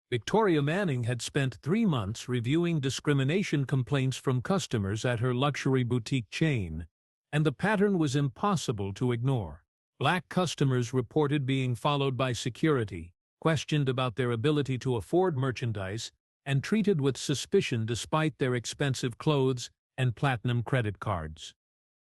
Victoria Manning had spent 3 months reviewing discrimination complaints from customers at her luxury boutique chain, and the pattern was impossible to ignore. Black customers reported being followed by security, questioned about their ability to afford merchandise, and treated with suspicion despite their expensive clothes and platinum credit cards.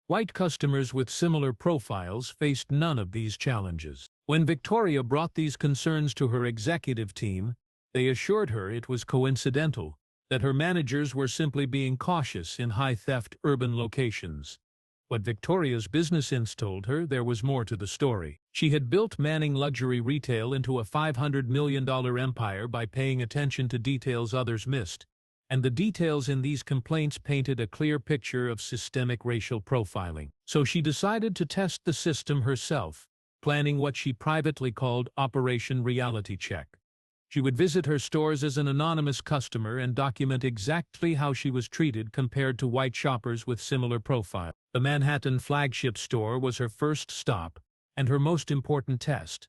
White customers with similar profiles faced none of these challenges. When Victoria brought these concerns to her executive team, they assured her it was coincidental, that her managers were simply being cautious in high-theft urban locations. But Victoria's business ins told her there was more to the story. She had built Manning Luxury Retail into a $500 million empire by paying attention to details others missed, and the details in these complaints painted a clear picture of systemic racial profiling. So she decided to test the system herself, planning what she privately called Operation Reality Check. She would visit her stores as an anonymous customer and document exactly how she was treated compared to white shoppers with similar profiles. The Manhattan flagship store was her first stop and her most important test.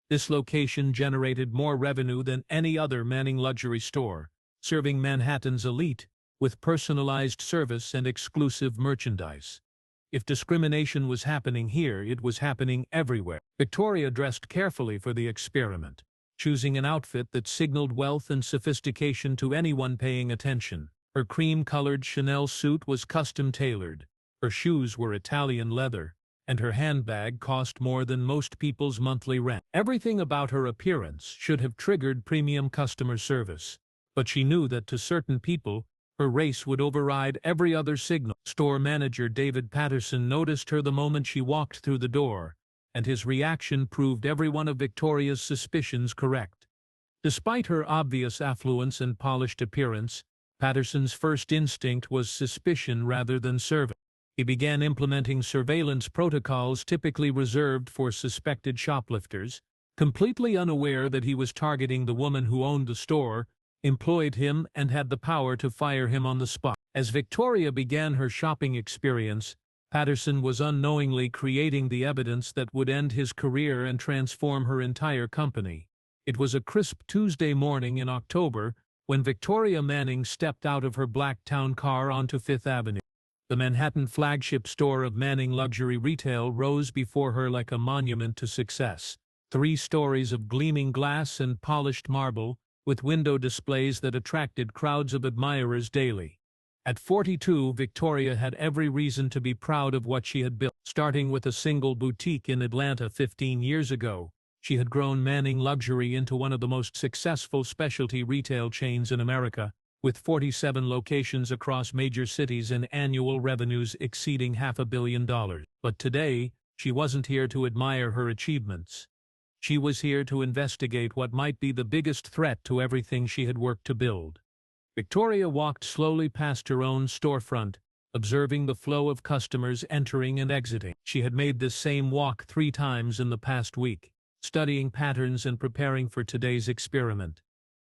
This location generated more revenue than any other Manning luxury store, serving Manhattan's elite with personalized service and exclusive merchandise. If discrimination was happening here, it was happening everywhere. Victoria dressed carefully for the experiment, choosing an outfit that signaled wealth and sophistication to anyone paying attention. Her cream-colored Chanel suit was custom-tailored, her shoes were Italian leather, and her handbag cost more than most people's monthly rent. Everything about her appearance should have triggered premium customer service, but she knew that to certain people, her race would override every other signal. Store manager David Patterson noticed her the moment she walked through the door, and his reaction proved every one of Victoria's suspicions correct. Despite her obvious affluence and polished appearance, Patterson's first instinct was suspicion rather than service. He began implementing surveillance protocols typically reserved for suspected shoplifters, completely unaware that he was targeting the woman who owned the store, employed him, and had the power to fire him on the spot. As Victoria began her shopping experience, Patterson was unknowingly creating the evidence that would end his career and transform her entire company. It was a crisp Tuesday morning in October when Victoria Manning stepped out of her black town car onto Fifth Avenue. The Manhattan flagship store of Manning Luxury Retail rose before her like a monument to success. 3 stories of gleaming glass and polished marble, with window displays that attracted crowds of admirers daily. At 42, Victoria had every reason to be proud of what she had built. Starting with a single boutique in Atlanta 15 years ago, she had grown Manning Luxury into one of the most successful specialty retail chains in America, with 47 locations across major cities and annual revenues exceeding $500 million. But today, she wasn't here to admire her achievements. She was here to investigate what might be the biggest threat to everything she had worked to build. Victoria walked slowly past her own storefront, observing the flow of customers entering and exiting. She had made this same walk 3 times in the past week, studying patterns and preparing for today's experiment.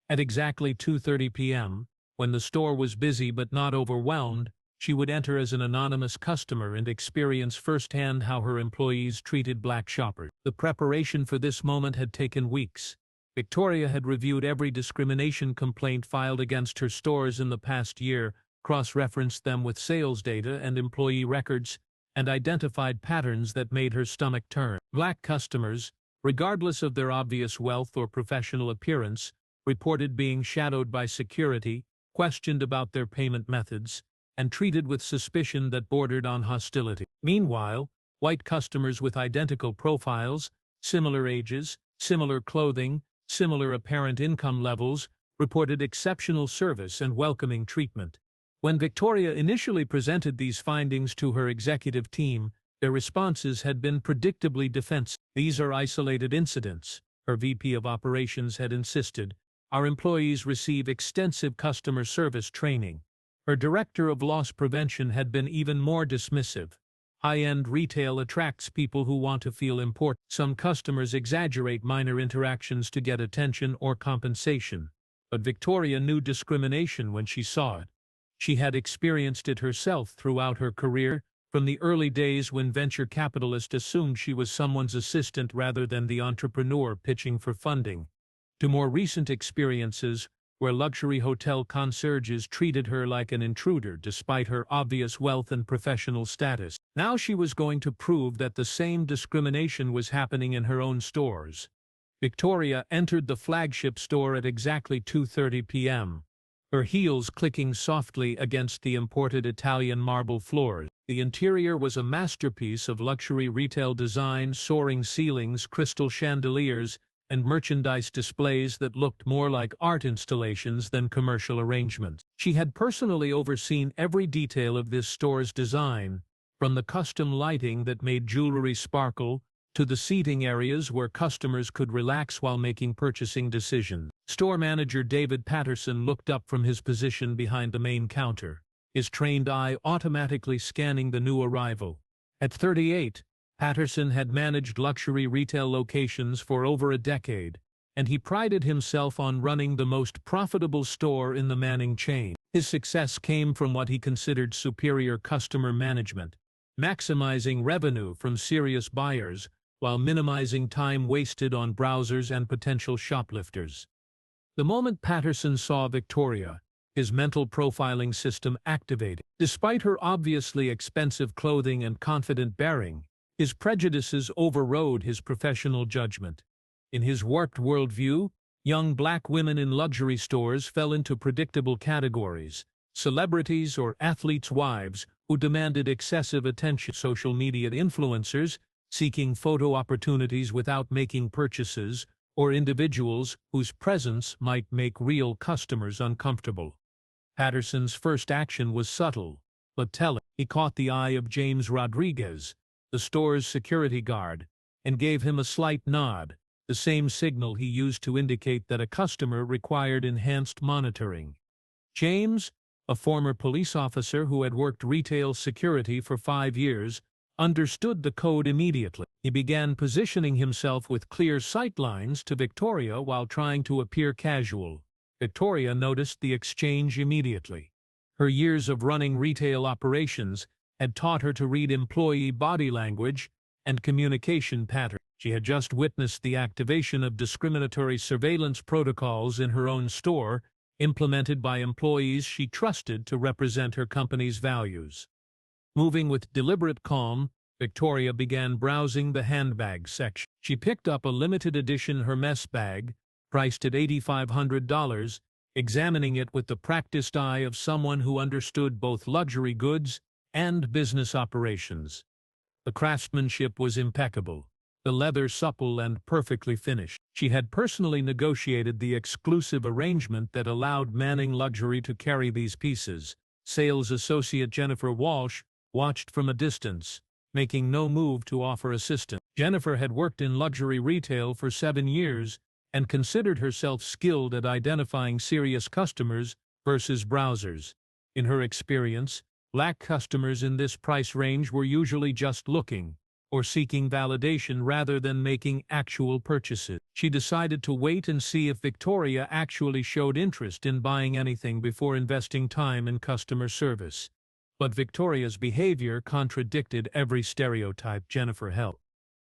At exactly 2:30 p.m., when the store was busy but not overwhelmed, she would enter as an anonymous customer and experience firsthand how her employees treated black shoppers. The preparation for this moment had taken weeks. Victoria had reviewed every discrimination complaint filed against her stores in the past year, cross-referenced them with sales data and employee records, and identified patterns that made her stomach turn. Black customers, regardless of their obvious wealth or professional appearance, reported being shadowed by security, questioned about their payment methods, and treated with suspicion that bordered on hostility. Meanwhile, white customers with identical profiles, similar ages, similar clothing, similar apparent income levels, reported exceptional service and welcoming treatment. When Victoria initially presented these findings to her executive team, their responses had been predictably defensive. "These are isolated incidents," her VP of Operations had insisted. "Our employees receive extensive customer service training." Her Director of Loss Prevention had been even more dismissive. "High-end retail attracts people who want to feel important. Some customers exaggerate minor interactions to get attention or compensation." But Victoria knew discrimination when she saw it. She had experienced it herself throughout her career, from the early days when venture capitalists assumed she was someone's assistant rather than the entrepreneur pitching for funding. to more recent experiences where luxury hotel concierges treated her like an intruder despite her obvious wealth and professional status. Now she was going to prove that the same discrimination was happening in her own stores. Victoria entered the flagship store at exactly 2:30 p.m., her heels clicking softly against the imported Italian marble floors. The interior was a masterpiece of luxury retail design, soaring ceilings, crystal chandeliers, and merchandise displays that looked more like art installations than commercial arrangements. She had personally overseen every detail of this store's design, from the custom lighting that made jewelry sparkle to the seating areas where customers could relax while making purchasing decisions. Store manager David Patterson looked up from his position behind the main counter, his trained eye automatically scanning the new arrival. At 38, Patterson had managed luxury retail locations for over a decade, and he prided himself on running the most profitable store in the Manning chain. His success came from what he considered superior customer management, maximizing revenue from serious buyers while minimizing time wasted on browsers and potential shoplifters. The moment Patterson saw Victoria, his mental profiling system activated. Despite her obviously expensive clothing and confident bearing, his prejudices overrode his professional judgment. In his warped worldview, young black women in luxury stores fell into predictable categories: celebrities or athletes' wives who demanded excessive attention, social media influencers seeking photo opportunities without making purchases, or individuals whose presence might make real customers uncomfortable. Patterson's first action was subtle, but telling. He caught the eye of James Rodriguez, the store's security guard, and gave him a slight nod, the same signal he used to indicate that a customer required enhanced monitoring. James, a former police officer who had worked retail security for 5 years, understood the code immediately. He began positioning himself with clear sightlines to Victoria while trying to appear casual. Victoria noticed the exchange immediately. Her years of running retail operations had taught her to read employee body language and communication patterns. She had just witnessed the activation of discriminatory surveillance protocols in her own store, implemented by employees she trusted to represent her company's values. Moving with deliberate calm, Victoria began browsing the handbag section. She picked up a limited edition Hermes bag, priced at $8,500, examining it with the practiced eye of someone who understood both luxury goods and business operations. The craftsmanship was impeccable, the leather supple and perfectly finished. She had personally negotiated the exclusive arrangement that allowed Manning Luxury to carry these pieces. Sales associate Jennifer Walsh watched from a distance, making no move to offer assistance. Jennifer had worked in luxury retail for 7 years and considered herself skilled at identifying serious customers versus browsers. In her experience, black customers in this price range were usually just looking or seeking validation rather than making actual purchases. She decided to wait and see if Victoria actually showed interest in buying anything before investing time in customer service. But Victoria's behavior contradicted every stereotype Jennifer held.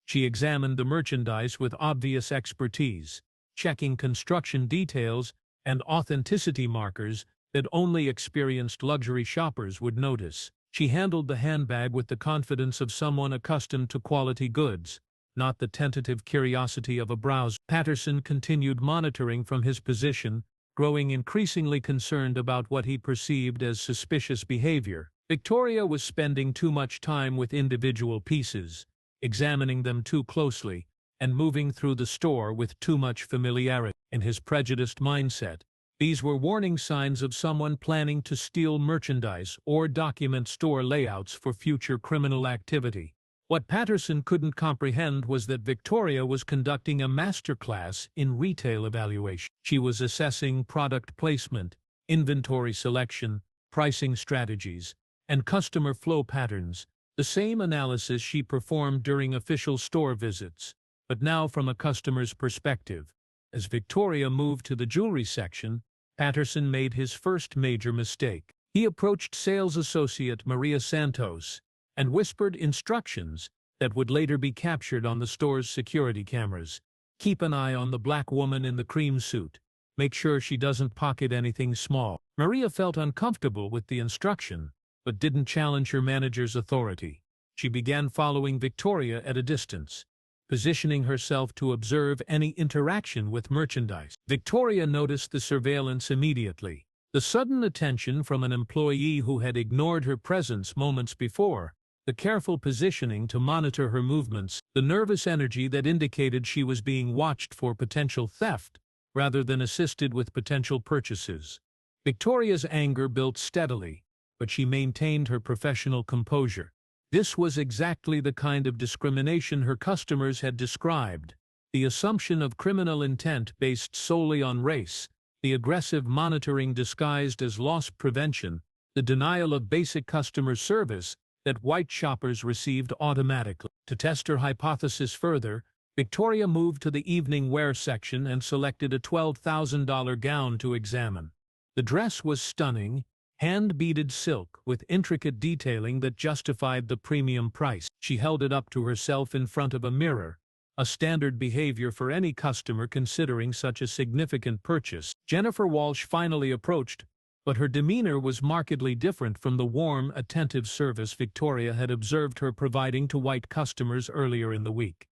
She examined the merchandise with obvious expertise, checking construction details and authenticity markers that only experienced luxury shoppers would notice. She handled the handbag with the confidence of someone accustomed to quality goods, not the tentative curiosity of a browser. Patterson continued monitoring from his position, growing increasingly concerned about what he perceived as suspicious behavior. Victoria was spending too much time with individual pieces, examining them too closely, and moving through the store with too much familiarity. In his prejudiced mindset, these were warning signs of someone planning to steal merchandise or document store layouts for future criminal activity. What Patterson couldn't comprehend was that Victoria was conducting a masterclass in retail evaluation. She was assessing product placement, inventory selection, pricing strategies, and customer flow patterns, the same analysis she performed during official store visits, but now from a customer's perspective. As Victoria moved to the jewelry section, Patterson made his first major mistake. He approached sales associate Maria Santos and whispered instructions that would later be captured on the store's security cameras. Keep an eye on the black woman in the cream suit. Make sure she doesn't pocket anything small. Maria felt uncomfortable with the instruction, but didn't challenge her manager's authority. She began following Victoria at a distance, positioning herself to observe any interaction with merchandise. Victoria noticed the surveillance immediately. The sudden attention from an employee who had ignored her presence moments before, the careful positioning to monitor her movements, the nervous energy that indicated she was being watched for potential theft, rather than assisted with potential purchases. Victoria's anger built steadily, but she maintained her professional composure. This was exactly the kind of discrimination her customers had described: the assumption of criminal intent based solely on race, the aggressive monitoring disguised as loss prevention, the denial of basic customer service that white shoppers received automatically. To test her hypothesis further, Victoria moved to the evening wear section and selected a $12,000 gown to examine. The dress was stunning, hand-beaded silk with intricate detailing that justified the premium price. She held it up to herself in front of a mirror, a standard behavior for any customer considering such a significant purchase. Jennifer Walsh finally approached, but her demeanor was markedly different from the warm, attentive service Victoria had observed her providing to white customers earlier in the week.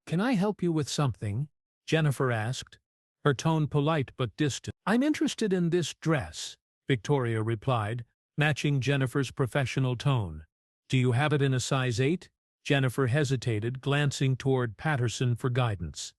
"Can I help you with something?" Jennifer asked, her tone polite but distant. "I'm interested in this dress," Victoria replied, matching Jennifer's professional tone. "Do you have it in a size 8? Jennifer hesitated, glancing toward Patterson for guidance.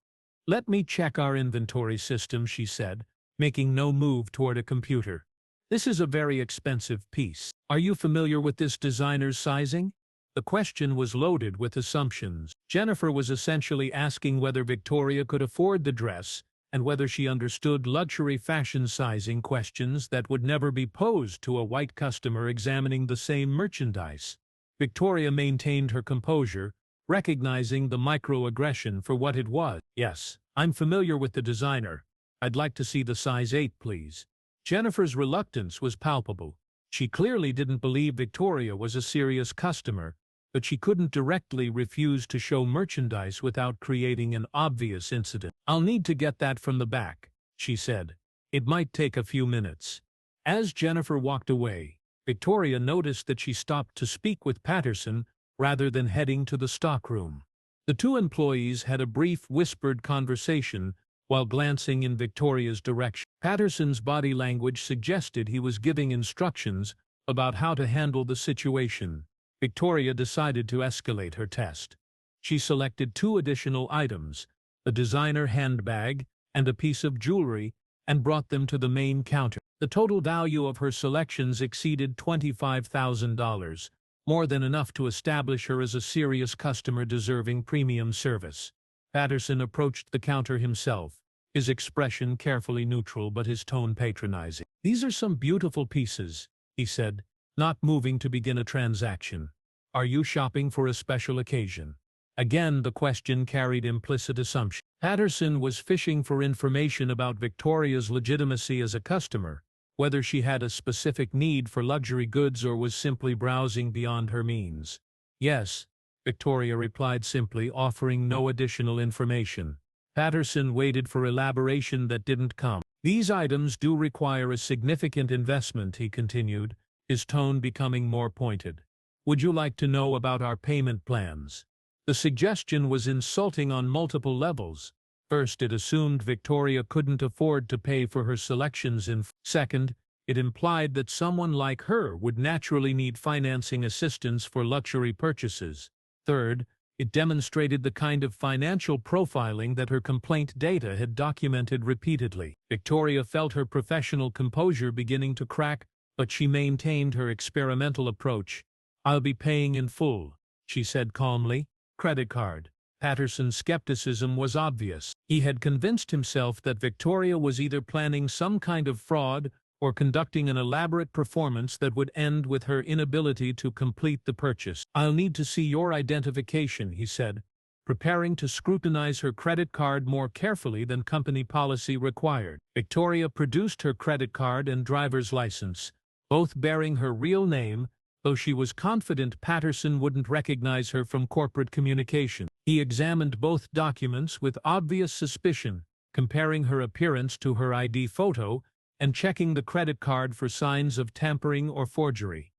"Let me check our inventory system," she said, making no move toward a computer. "This is a very expensive piece. Are you familiar with this designer's sizing?" The question was loaded with assumptions. Jennifer was essentially asking whether Victoria could afford the dress and whether she understood luxury fashion sizing, questions that would never be posed to a white customer examining the same merchandise. Victoria maintained her composure, recognizing the microaggression for what it was. "Yes, I'm familiar with the designer. I'd like to see the size 8, please." Jennifer's reluctance was palpable. She clearly didn't believe Victoria was a serious customer, but she couldn't directly refuse to show merchandise without creating an obvious incident. "I'll need to get that from the back," she said. "It might take a few minutes." As Jennifer walked away, Victoria noticed that she stopped to speak with Patterson rather than heading to the stockroom. The two employees had a brief whispered conversation while glancing in Victoria's direction. Patterson's body language suggested he was giving instructions about how to handle the situation. Victoria decided to escalate her test. She selected 2 additional items, a designer handbag and a piece of jewelry, and brought them to the main counter. The total value of her selections exceeded $25,000, more than enough to establish her as a serious customer deserving premium service. Patterson approached the counter himself, his expression carefully neutral but his tone patronizing. "These are some beautiful pieces," he said, not moving to begin a transaction. "Are you shopping for a special occasion?" Again, the question carried implicit assumption. Patterson was fishing for information about Victoria's legitimacy as a customer, whether she had a specific need for luxury goods or was simply browsing beyond her means. "Yes," Victoria replied simply, offering no additional information. Patterson waited for elaboration that didn't come. "These items do require a significant investment," he continued, his tone becoming more pointed. "Would you like to know about our payment plans?" The suggestion was insulting on multiple levels. First, it assumed Victoria couldn't afford to pay for her selections in full. Second, it implied that someone like her would naturally need financing assistance for luxury purchases. Third, it demonstrated the kind of financial profiling that her complaint data had documented repeatedly. Victoria felt her professional composure beginning to crack, but she maintained her experimental approach. "I'll be paying in full," she said calmly. "Credit card." Patterson's skepticism was obvious. He had convinced himself that Victoria was either planning some kind of fraud or conducting an elaborate performance that would end with her inability to complete the purchase. "I'll need to see your identification," he said, preparing to scrutinize her credit card more carefully than company policy required. Victoria produced her credit card and driver's license, both bearing her real name, though she was confident Patterson wouldn't recognize her from corporate communication. He examined both documents with obvious suspicion, comparing her appearance to her ID photo and checking the credit card for signs of tampering or forgery.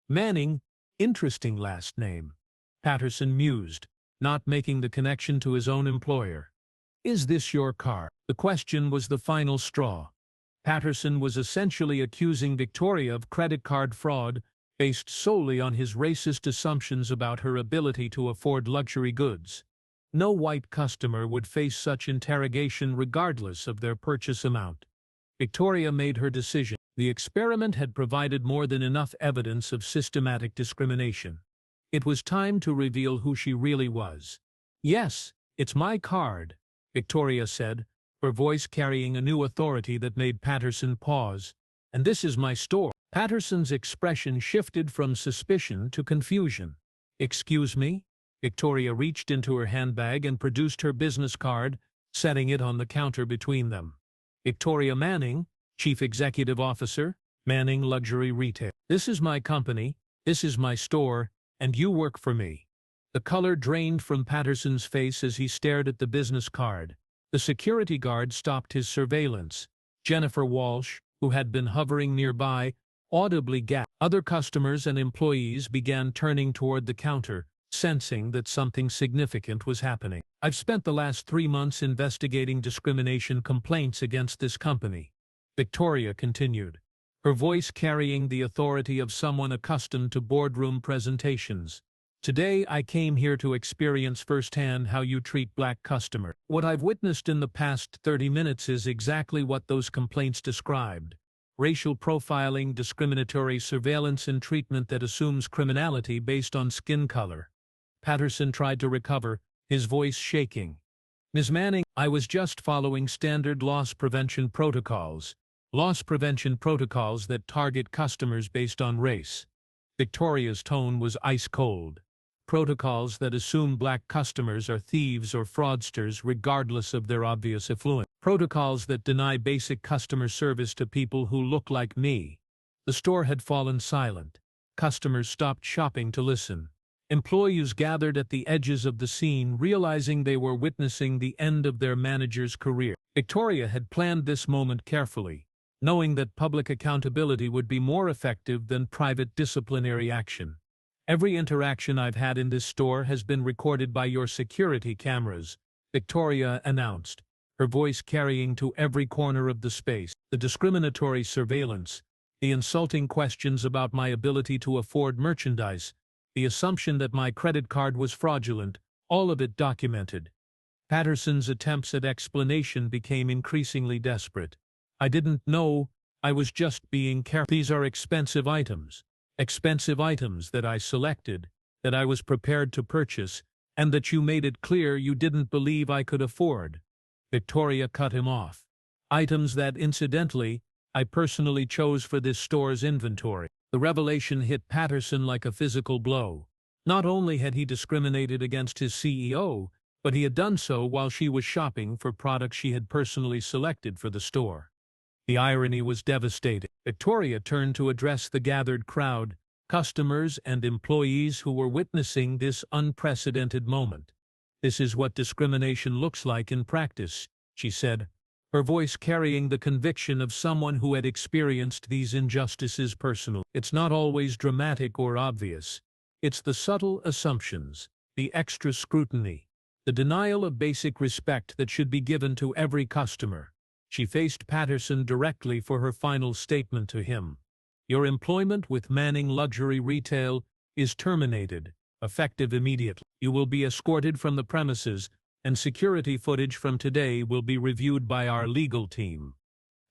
Manning, interesting last name, Patterson mused, not making the connection to his own employer. Is this your car? The question was the final straw. Patterson was essentially accusing Victoria of credit card fraud based solely on his racist assumptions about her ability to afford luxury goods. No white customer would face such interrogation regardless of their purchase amount. Victoria made her decision. The experiment had provided more than enough evidence of systematic discrimination. It was time to reveal who she really was. Yes, it's my card, Victoria said, her voice carrying a new authority that made Patterson pause. And this is my store. Patterson's expression shifted from suspicion to confusion. Excuse me? Victoria reached into her handbag and produced her business card, setting it on the counter between them. Victoria Manning, Chief Executive Officer, Manning Luxury Retail. This is my company, this is my store, and you work for me. The color drained from Patterson's face as he stared at the business card. The security guard stopped his surveillance. Jennifer Walsh, who had been hovering nearby, audibly gasped. Other customers and employees began turning toward the counter, sensing that something significant was happening. I've spent the last 3 months investigating discrimination complaints against this company, Victoria continued, her voice carrying the authority of someone accustomed to boardroom presentations. Today I came here to experience firsthand how you treat black customers. What I've witnessed in the past 30 minutes is exactly what those complaints described. Racial profiling, discriminatory surveillance, and treatment that assumes criminality based on skin color. Patterson tried to recover, his voice shaking. Ms. Manning, I was just following standard loss prevention protocols. Loss prevention protocols that target customers based on race. Victoria's tone was ice-cold. Protocols that assume black customers are thieves or fraudsters regardless of their obvious affluence. Protocols that deny basic customer service to people who look like me. The store had fallen silent. Customers stopped shopping to listen. Employees gathered at the edges of the scene, realizing they were witnessing the end of their manager's career. Victoria had planned this moment carefully, knowing that public accountability would be more effective than private disciplinary action. Every interaction I've had in this store has been recorded by your security cameras, Victoria announced, her voice carrying to every corner of the space. The discriminatory surveillance, the insulting questions about my ability to afford merchandise, the assumption that my credit card was fraudulent, all of it documented. Patterson's attempts at explanation became increasingly desperate. I didn't know, I was just being careful. These are expensive items that I selected, that I was prepared to purchase, and that you made it clear you didn't believe I could afford. Victoria cut him off. Items that, incidentally, I personally chose for this store's inventory. The revelation hit Patterson like a physical blow. Not only had he discriminated against his CEO, but he had done so while she was shopping for products she had personally selected for the store. The irony was devastating. Victoria turned to address the gathered crowd, customers and employees who were witnessing this unprecedented moment. This is what discrimination looks like in practice, she said, her voice carrying the conviction of someone who had experienced these injustices personally. It's not always dramatic or obvious. It's the subtle assumptions, the extra scrutiny, the denial of basic respect that should be given to every customer. She faced Patterson directly for her final statement to him. Your employment with Manning Luxury Retail is terminated, effective immediately. You will be escorted from the premises, and security footage from today will be reviewed by our legal team.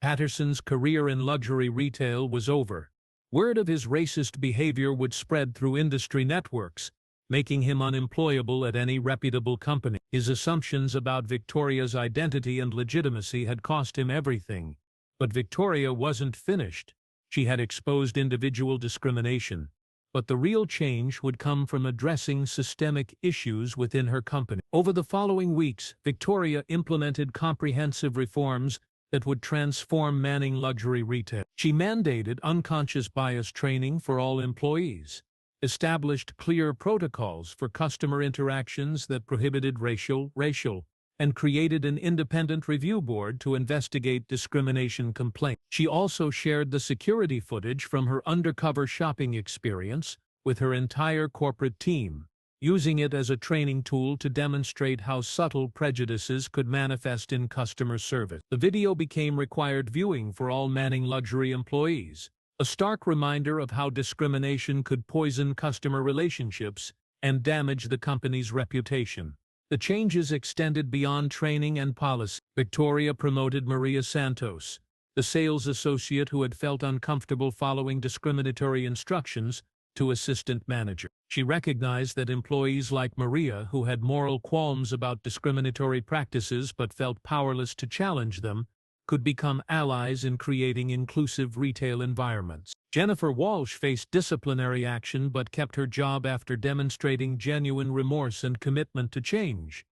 Patterson's career in luxury retail was over. Word of his racist behavior would spread through industry networks, making him unemployable at any reputable company. His assumptions about Victoria's identity and legitimacy had cost him everything. But Victoria wasn't finished. She had exposed individual discrimination. But the real change would come from addressing systemic issues within her company. Over the following weeks, Victoria implemented comprehensive reforms that would transform Manning Luxury Retail. She mandated unconscious bias training for all employees. established clear protocols for customer interactions that prohibited racial, and created an independent review board to investigate discrimination complaints. She also shared the security footage from her undercover shopping experience with her entire corporate team, using it as a training tool to demonstrate how subtle prejudices could manifest in customer service. The video became required viewing for all Manning luxury employees, a stark reminder of how discrimination could poison customer relationships and damage the company's reputation. The changes extended beyond training and policy. Victoria promoted Maria Santos, the sales associate who had felt uncomfortable following discriminatory instructions, to assistant manager. She recognized that employees like Maria, who had moral qualms about discriminatory practices but felt powerless to challenge them, could become allies in creating inclusive retail environments. Jennifer Walsh faced disciplinary action but kept her job after demonstrating genuine remorse and commitment to change.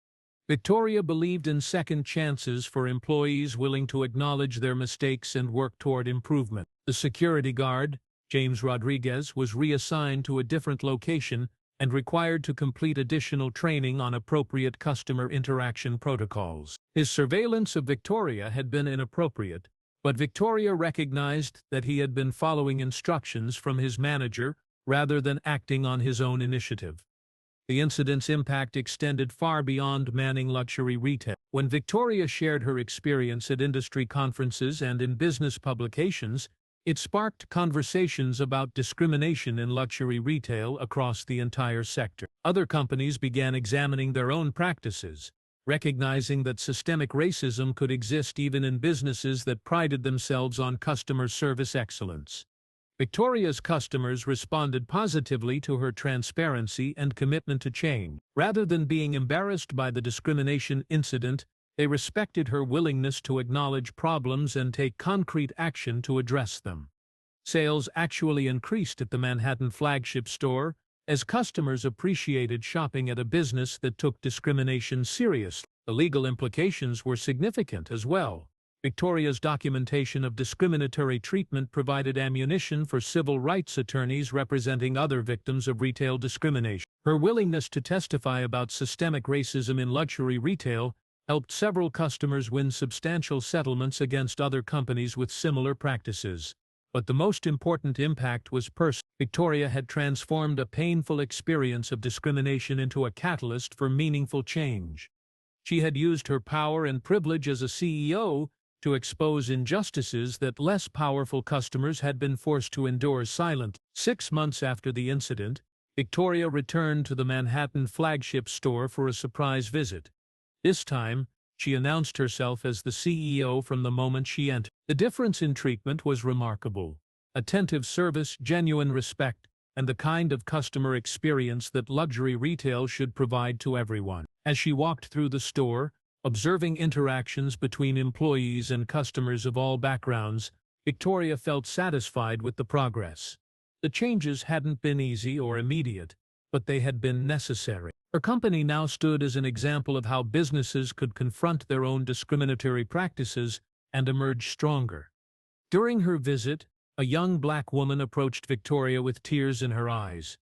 Victoria believed in second chances for employees willing to acknowledge their mistakes and work toward improvement. The security guard, James Rodriguez, was reassigned to a different location and required to complete additional training on appropriate customer interaction protocols. His surveillance of Victoria had been inappropriate, but Victoria recognized that he had been following instructions from his manager rather than acting on his own initiative. The incident's impact extended far beyond Manning luxury retail. When Victoria shared her experience at industry conferences and in business publications, it sparked conversations about discrimination in luxury retail across the entire sector. Other companies began examining their own practices, recognizing that systemic racism could exist even in businesses that prided themselves on customer service excellence. Victoria's customers responded positively to her transparency and commitment to change. Rather than being embarrassed by the discrimination incident, they respected her willingness to acknowledge problems and take concrete action to address them. Sales actually increased at the Manhattan flagship store, as customers appreciated shopping at a business that took discrimination seriously. The legal implications were significant as well. Victoria's documentation of discriminatory treatment provided ammunition for civil rights attorneys representing other victims of retail discrimination. Her willingness to testify about systemic racism in luxury retail helped several customers win substantial settlements against other companies with similar practices. But the most important impact was personal. Victoria had transformed a painful experience of discrimination into a catalyst for meaningful change. She had used her power and privilege as a CEO to expose injustices that less powerful customers had been forced to endure silently. 6 months after the incident, Victoria returned to the Manhattan flagship store for a surprise visit. This time, she announced herself as the CEO from the moment she entered. The difference in treatment was remarkable. Attentive service, genuine respect, and the kind of customer experience that luxury retail should provide to everyone. As she walked through the store, observing interactions between employees and customers of all backgrounds, Victoria felt satisfied with the progress. The changes hadn't been easy or immediate, but they had been necessary. Her company now stood as an example of how businesses could confront their own discriminatory practices and emerge stronger. During her visit, a young black woman approached Victoria with tears in her eyes.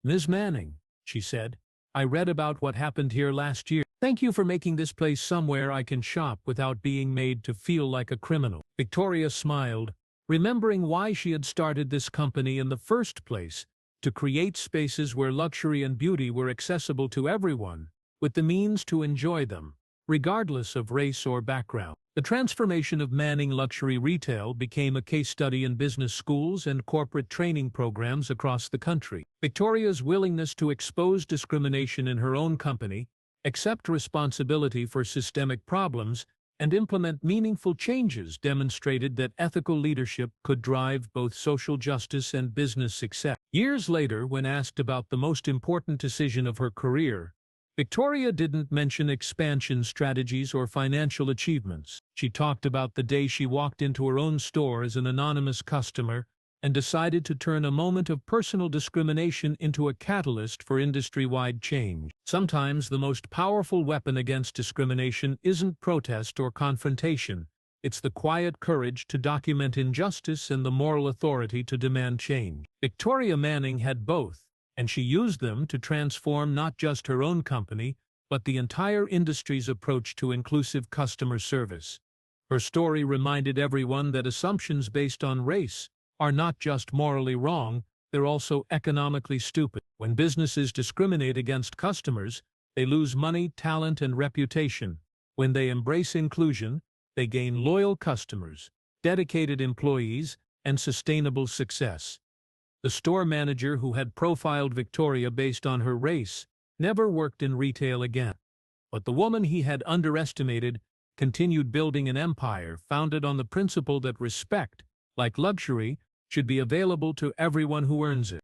"Ms. Manning," she said, "I read about what happened here last year. Thank you for making this place somewhere I can shop without being made to feel like a criminal." Victoria smiled, remembering why she had started this company in the first place, to create spaces where luxury and beauty were accessible to everyone, with the means to enjoy them, regardless of race or background. The transformation of Manning luxury retail became a case study in business schools and corporate training programs across the country. Victoria's willingness to expose discrimination in her own company, accept responsibility for systemic problems, and implement meaningful changes demonstrated that ethical leadership could drive both social justice and business success. Years later, when asked about the most important decision of her career, Victoria didn't mention expansion strategies or financial achievements. She talked about the day she walked into her own store as an anonymous customer and decided to turn a moment of personal discrimination into a catalyst for industry-wide change. Sometimes the most powerful weapon against discrimination isn't protest or confrontation. It's the quiet courage to document injustice and the moral authority to demand change. Victoria Manning had both, and she used them to transform not just her own company, but the entire industry's approach to inclusive customer service. Her story reminded everyone that assumptions based on race are not just morally wrong, they're also economically stupid. When businesses discriminate against customers, they lose money, talent, and reputation. When they embrace inclusion, they gain loyal customers, dedicated employees, and sustainable success. The store manager who had profiled Victoria based on her race never worked in retail again. But the woman he had underestimated continued building an empire founded on the principle that respect, like luxury, should be available to everyone who earns it.